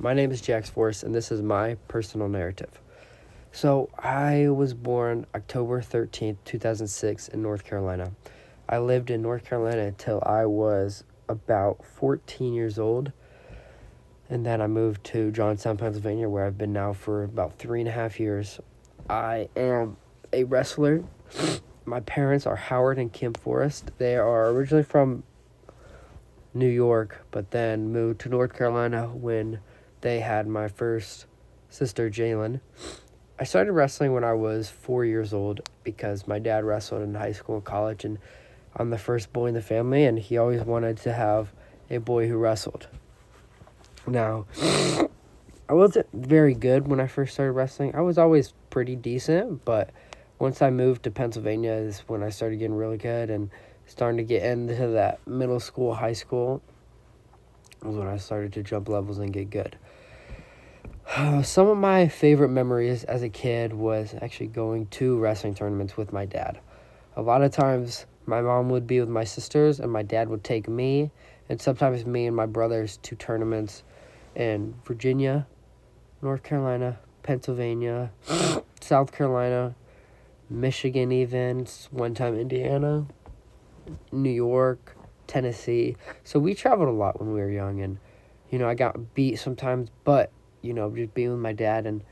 My name is Jax Force, and this is my personal narrative. So, I was born October 13th, 2006, in North Carolina. I lived in North Carolina until I was about 14 years old, and then I moved to Johnstown, Pennsylvania, where I've been now for about 3.5 years. I am a wrestler. My parents are Howard and Kim Forrest. They are originally from New York, but then moved to North Carolina when they had my first sister, Jalen. I started wrestling when I was 4 years old because my dad wrestled in high school and college, and I'm the first boy in the family, and he always wanted to have a boy who wrestled. Now, I wasn't very good when I first started wrestling. I was always pretty decent, but once I moved to Pennsylvania is when I started getting really good and starting to get into that middle school, high school was when I started to jump levels and get good. Some of my favorite memories as a kid was actually going to wrestling tournaments with my dad. A lot of times, my mom would be with my sisters, and my dad would take me, and sometimes me and my brothers to tournaments in Virginia, North Carolina, Pennsylvania, South Carolina, Michigan, even one time Indiana, New York, Tennessee. So we traveled a lot when we were young, and I got beat sometimes, but just being with my dad and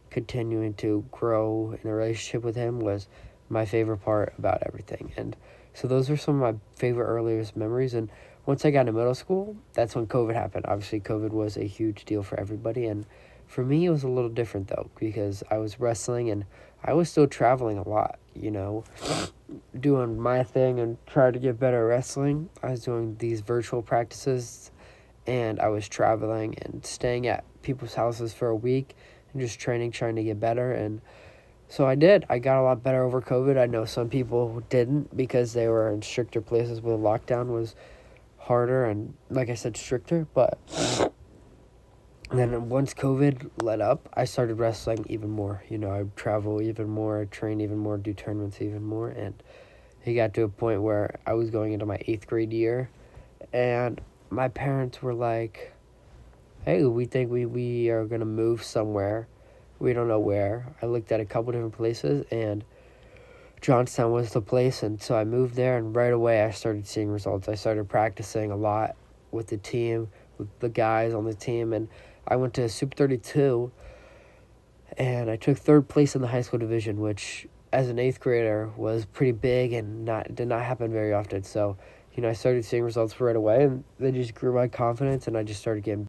continuing to grow in a relationship with him was my favorite part about everything. And so those are some of my favorite earliest memories. And once I got into middle school, that's when COVID happened. Obviously, COVID was a huge deal for everybody. And for me, it was a little different, though, because I was wrestling and I was still traveling a lot, doing my thing and trying to get better at wrestling. I was doing these virtual practices, and I was traveling and staying at people's houses for a week and just training, trying to get better. And so I did. I got a lot better over COVID. I know some people didn't because they were in stricter places where the lockdown was harder and, like I said, stricter. But then once COVID let up, I started wrestling even more. I'd travel even more, train even more, do tournaments even more. And it got to a point where I was going into my 8th grade year, and my parents were like, hey, we think we are going to move somewhere. We don't know where. I looked at a couple different places, and Johnstown was the place. And so I moved there, and right away I started seeing results. I started practicing a lot with the team, with the guys on the team. And I went to Super 32, and I took 3rd place in the high school division, which as an 8th grader was pretty big and did not happen very often. So, I started seeing results right away, and they just grew my confidence, and I just started getting